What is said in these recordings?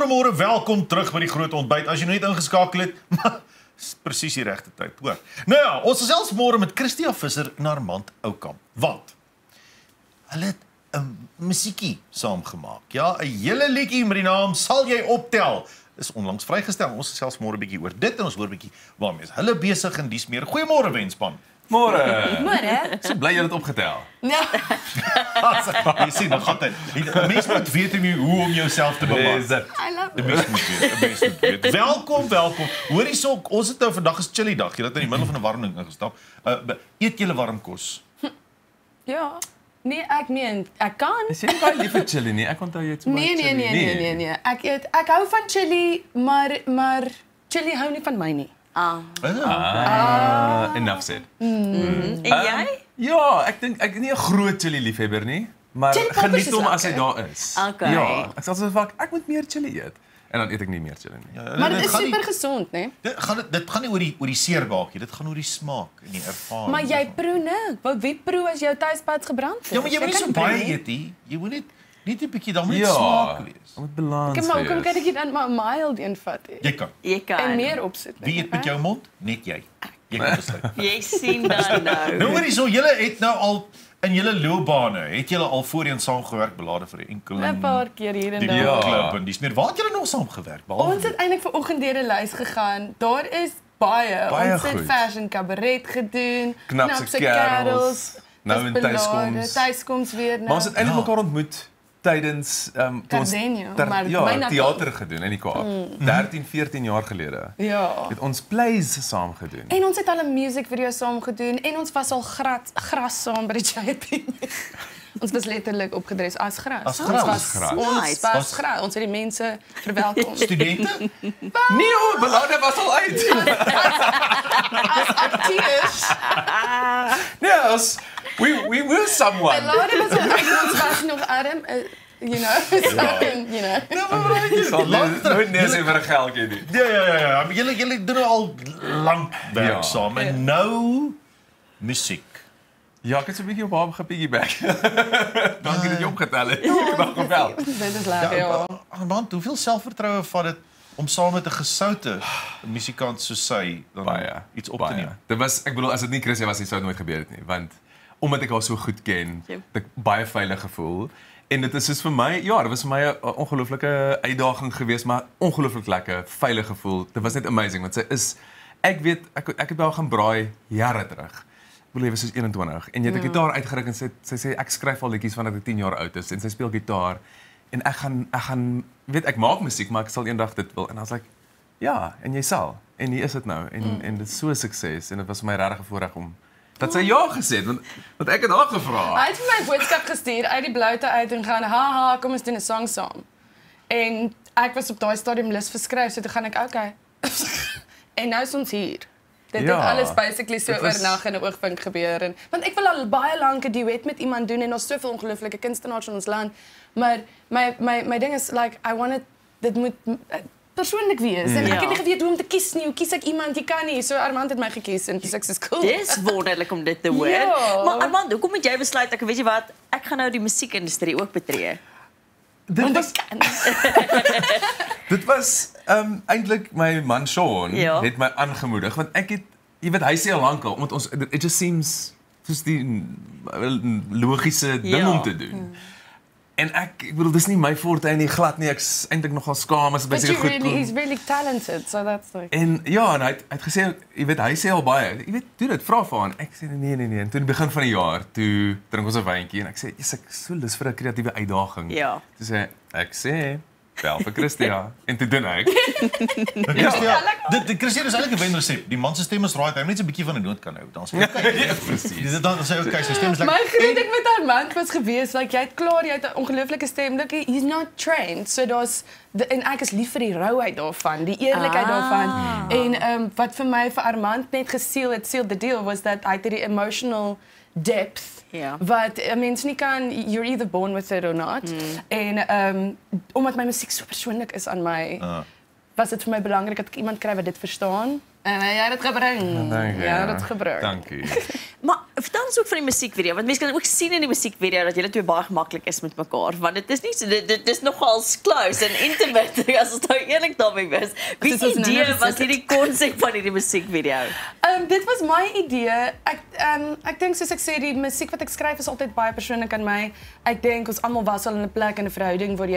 Môre, welkom terug by die groot ontbyt. As jy nou net ingeskakel het, is presies die regte tyd, hoor. Nou ja, ons gesels môre met Christia Visser en Armand Oukamp. Want hulle het 'n musiekie saamgemaak. Ja, 'n hele liedjie met die naam Sal jy optel. Is onlangs vrygestel. Ons gesels môre 'n bietjie oor dit en ons hoor 'n bietjie waarmee is hulle besig en dis meer. Goeiemôre Wenspan. Môre. Môre. So bly jy het opgetel. Ja. Jy sien, dan gaan dit. Mense moet weet hoe om jouself te bemark. Dis dit. I love Die mens moet weet. Welkom. Hoor hierso, ons het nou vandag is chilly dag. Jy het in die middel van 'n warm ding ingestap. Eet julle warm kos? Ja. Nee, ek meen, ek kan. Is jy nie baie lief vir chili nie? Ek onthou jy het so baie chili. Nee. Ek hou van chili, maar chili hou nie van my nie. Enough said. En jy? Ja, ek dink ek is nie 'n groot chili liefhebber nie, maar Chili peppers geniet is hom as hy lekker. daar is. Okay. Ja, ek sal so vaak ek moet meer chili eet. En dan eet ek nie meer chili nie. Maar dit is super gesond, né? Dit gaan nie oor die seerbakie, dit gaan oor die smaak en die ervaring. Maar jy proe nik. Wat wie proe as jou tuispad gebrand is? Ja, maar jy moet nie so kan proe baie nie. eet nie. Jy moet net 'n bietjie dan moet dit smaak wees. Dit moet balans Kom maar, wees. hoekom kan ek dit dan maar mild eenvat hê? Jy kan. Jy kan. En meer opsit. Wie eet met jou mond? Net jy. Jy kan besluit. Jy sien dan nou. Nou hoor hierso, julle het nou al in julle loopbane, het julle al voorheen saamgewerk belade vir 'n enkel 'n paar keer hier en die daar. Ja. klub en dis meer. Waar het julle nog saamgewerk? Behalwe Ons het eintlik vanoggend deur 'n lys gegaan. Daar is baie. Baie Ons het goed. fashion cabaret gedoen. Knapse kerels. Nou in Tuiskoms. Tuiskoms weer nou. Maar ons het eintlik mekaar ontmoet tydens toe ons Cardenio, maar byna teater gedoen in die Kaap. 13, 14 jaar gelede. Ja. Het ons plays saam gedoen. En ons het al 'n music video saam gedoen en ons was al gras saam by die JP. Ons was letterlik opgedres as gras. As Ons gras. was As gras. Ons Nice. was gras. Ons het die mense verwelkom. studente? Nee, belade was al uit. As akteurs. Yes, we were someone. Later was ons was nog arm. You know, you know. Ja, maar jy Sal nooit nee sê vir 'n geldjie nie. Ja, maar julle doen nou al lank werk Ja. saam en nou musiek. Ja, ek het so 'n bietjie op haar gepiggyback. Dankie dat jy opgetel het. Ek dink nog wel. Dit is lekker, ja. Man, hoeveel selfvertroue vat dit om saam met 'n gesoute musikant soos sy dan Baie, iets op te baie. neem? Dit was, ek bedoel, as dit nie Chrissy was nie, sou dit nooit gebeur het nie, want omdat ek haar so goed ken, Ja. het ek baie veilig gevoel. En dit is soos vir my, ja, dit was vir my 'n ongelooflike uitdaging geweest, maar ongelooflik lekker, veilig gevoel. Dit was net amazing want sy is ek weet ek het by haar gaan braai jare terug. Ek bedoel, jy was soos 21 en jy het 'n gitaar uitgeruk en sy sê ek skryf al liedjies vandat ek 10 jaar oud is en sy speel gitaar en ek gaan weet ek maak musiek, maar ek sal eendag dit wil en I was like ja, en jy sal. En hier is dit nou en dit is so 'n sukses en dit was vir my regtig 'n voorreg om dat sy ja gesê het want ek het haar gevra. Hy het vir my 'n boodskap gestuur uit die bloute uit en gaan haha, kom ons doen 'n song saam. En ek was op daai stadium lus vir skryf, so toe gaan ek okay. En nou is ons hier. Dit Ja, het alles basically so dit was- oornag in 'n oogwink gebeur en want ek wil al baie lank 'n duet met iemand doen en daar's soveel ongelooflike kunstenaars in ons land. Maar my ding is like I want it dit moet persoonlik wees. En ek het nie geweet hoe om te kies nie. Hoe kies ek iemand? Jy kan nie. So Armand het my gekies en dis ek is cool. Dis wonderlik om dit te hoor. Ja. Maar Armand, hoekom het jy besluit ek weet jy wat, ek gaan nou die musiekindustrie ook betree? Dit was eintlik my man Sean Ja. het my aangemoedig want ek het jy weet hy sê al lankal omdat ons it just seems soos die logiese ding Ja. om te doen. En ek bedoel dis nie my forte nie glad nie ek's eintlik nogal skaam as But baie you goed really, kon. he's really talented, so that's like. En ja, en hy het gesê, jy weet, hy sê al baie, jy weet, doen dit, vra vir aan. Ek sê nee. En toe in die begin van die jaar, toe drink ons 'n wyntjie en ek sê, "Jesus, ek is so lus vir 'n kreatiewe uitdaging." Ja. Toe sê ek sê, bel vir Christia en toe doen ek. Christia, dit Christia is eintlik 'n wenresep. Die man se stem is right, hy moet net so 'n bietjie van 'n noot kan hou. Dan sê okay. Ja, presies. Dis dan sê okay, sy stem is My lekker. groot ding met Armand was gewees, like jy het klaar, jy het 'n ongelooflike stem. Look, he's not trained. So daar's en ek is lief vir die rouheid daarvan, die eerlikheid daarvan. En wat vir my vir Armand net seal the deal was that hy het die emotional depth. Ja. Wat 'n mens nie kan, you're either born with it or not. En omdat my musiek so persoonlik is aan my, was dit vir my belangrik dat ek iemand kry wat dit verstaan En jy het dit gebring. Dankie. Jy het dit gebring. Dankie. Maar vertel ons ook van die musiekvideo, want mense kan ook sien in die musiekvideo dat julle twee baie gemaklik is met mekaar, want dit is nie so dit is nogals close en intimate as ons nou eerlik daarmee is. Wie Dit is nou idee net was hierdie konsep van hierdie musiekvideo? Dit was my idee. Ek dink soos ek sê, die musiek wat ek skryf is altyd baie persoonlik aan my. Ek dink ons almal was al in 'n plek in 'n verhouding waar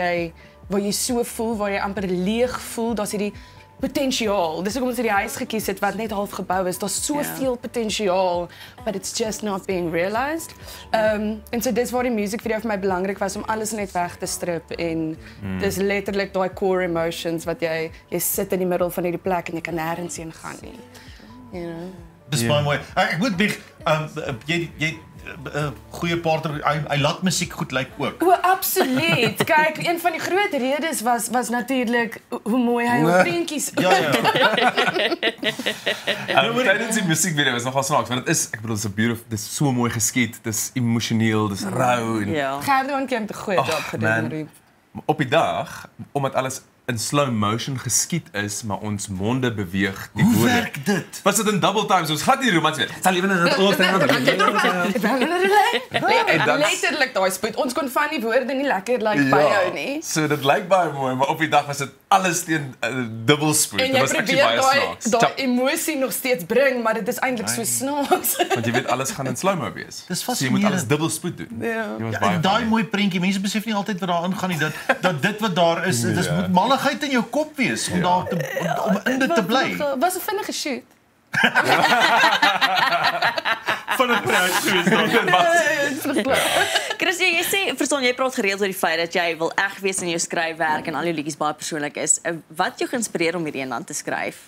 jy so voel, waar jy amper leeg voel, daar's hierdie potensiaal. Dis hoekom ons hierdie huis gekies het wat net half gebou is. Daar's soveel potensiaal, but it's just not being realized. En so dis waar die musiekvideo vir my belangrik was om alles net weg te strip en dis letterlik daai core emotions wat jy sit in die middel van hierdie plek en jy kan nêrens heen gaan nie. You know. Dis baie mooi. Ek moet bieg, jy goeie partner, hy laat musiek goed lyk ook. O, absoluut. Kyk, een van die groot redes was natuurlik hoe mooi hy op prentjies. Ja. Tijdens die musiekvideo was nogal snaaks, want dit is, ek bedoel, dit is so mooi geskied, dit is emosioneel, dit is rou en Ja. Gerdoan het 'n goeie job gedoen hier. op die dag, omdat alles in slow motion geskied is, maar ons monde beweeg die Hoe woorde. werk dit? Was dit in double time, soos gaat die romantisch weer. Sal even in het oog Letterlik daai spoed. Ons kon van die woorde nie lekker by jou nie. So dit lyk baie mooi, maar op die dag was dit alles teen dubbelspoed. En Dit jy was actually baie probeer snaaks. daai emosie nog steeds bring, maar dit is eintlik so snaaks. Want jy weet alles gaan in slow-mo wees. Dis So jy moet alles fascinerend. dubbelspoed doen. Ja. Jy was Ja, baie en daai funny. mooi prentjie, mense besef nie altyd wat daarin gaan nie, dat dit wat daar is, dis moet malligheid in jou kop wees om daar om in dit te bly. Was 'n vinnige shoot. Vinnig pret gewees dan. Christie, jy sê, verstaan, jy praat gereeld oor die feit dat jy wil eg wees in jou skryfwerk en al jou liedjies baie persoonlik is. Wat het jou geïnspireer om hierdie een dan te skryf?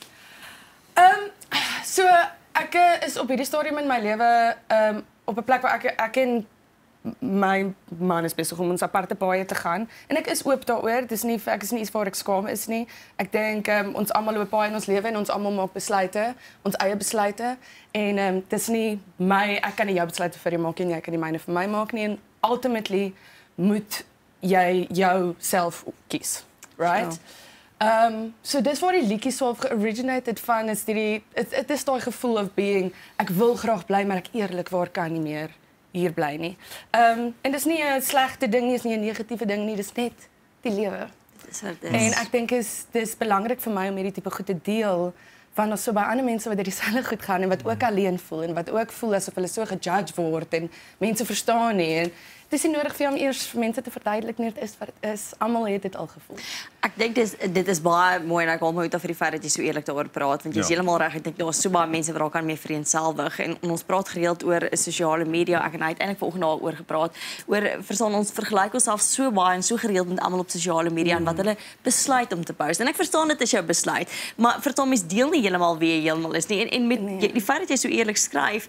So ek is op hierdie stadium in my lewe op 'n plek waar ek en my man is besig om ons aparte paaie te gaan en ek is oop daaroor. Dis nie ek is nie iets waar ek skaam is nie. Ek dink ons almal loop paaie in ons lewe en ons almal maak besluite, ons eie besluite en dis nie ek kan nie jou besluite vir jou maak en jy kan nie myne vir my maak nie en ultimately moet jy jouself kies, right? So dis waar die liedjie so ge-originated van is it is daai gevoel of being ek wil graag bly maar ek eerlikwaar kan nie meer hier bly nie. En dis nie 'n slegte ding nie, is nie 'n negatiewe ding nie, dis net die lewe. Dis wat dit En is. ek dink dis belangrik vir my om hierdie tipe goed te deel want ons so baie ander mense wat deur dieselfde goed gaan en wat ook alleen voel en wat ook voel asof hulle so gejudge word en mense verstaan nie en dit is nie nodig vir jou om eers vir mense te verduidelik nie, dit is wat dit is. Almal het dit al gevoel. Ek dink dit is baie mooi en ek hou mooi af vir die feit dat jy so eerlik daaroor praat want jy is Ja. heeltemal reg. Ek dink daar is so baie mense wat daar kan mee vereenselwig en ons praat gereeld oor sosiale media. Ek en hy het eintlik vanoggend daaroor gepraat oor verstaan ons vergelyk onsself so baie en so gereeld met almal op sosiale media en wat hulle besluit om te post. En ek verstaan dit is jou besluit, maar verstaan mens deel nie heeltemal wie jy heeltemal is nie en met die feit dat jy so eerlik skryf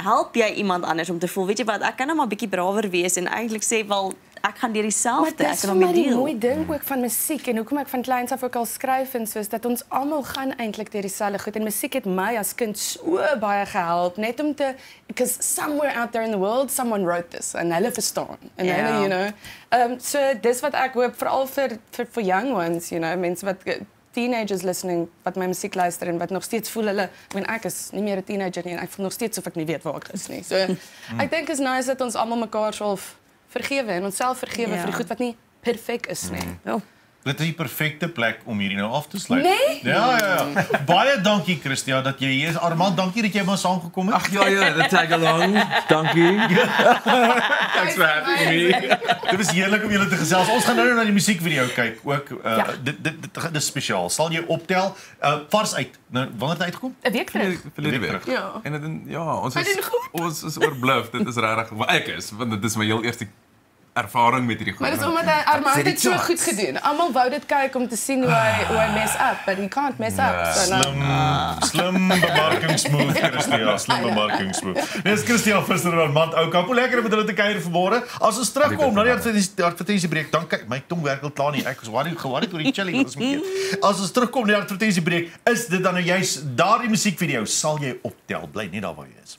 help jy iemand anders om te voel, weet jy wat, ek kan nou maar 'n bietjie brawer wees en eintlik sê wel ek gaan deur dieselfde Maar ek dis kan vir my daarmee die deel. mooi ding ook van musiek en hoekom ek van kleins af ook al skryf en soos dat ons almal gaan eintlik deur dieselfde goed en musiek het my as kind so baie gehelp net om te because somewhere out there in the world someone wrote this en hulle verstaan en Ja. hulle you know so dis wat ek hoop veral vir young ones you know mense wat teenagers listening wat my musiek luister en wat nog steeds voel hulle ek is nie meer 'n teenager nie en ek voel nog steeds of ek nie weet waar ek is nie so ek dink is nice dat ons almal mekaar sal vergewe en onsself vergewe vir die goed wat nie perfek is nie. Ja. Dit is die perfekte plek om hierdie nou af te sluit. Nee? Ja. Baie dankie Christia dat jy hier is. Armand, dankie dat jy maar saamgekom het. Ag ja, the tag along. Dankie. Thanks for having me. Dit was heerlik om julle te gesels. Ons gaan nou na die musiekvideo kyk ook. Ja. Dit is spesiaal. Sal jy optel vars uit. Nou, wanneer het uitgekom? 'n Week terug. Verlede Week week. terug. Ja. En dit ons Hy doen goed. ons is oorbluf. Dit is regtig wat ek is, want dit is my heel eerste ervaring met hierdie goed. Maar dis omdat Armand het so goed gedoen. Almal wou dit kyk om te sien hoe hy mess up, but he can't mess up. So nou Slim bemarkingsmove, Christia. Slim bemarkingsmove. Dis Christia Visser en Armand Oukamp. Hoe lekker om met hulle te kuier vanmôre. As ons terugkom na die advertensiebreek, dan kyk, my tong werk al klaar nie. Ek is worried oor die chili wat ons moet eet. As ons terugkom na die advertensiebreek, is dit dan nou juist daardie musiekvideo sal jy optel. Bly net daar waar jy is.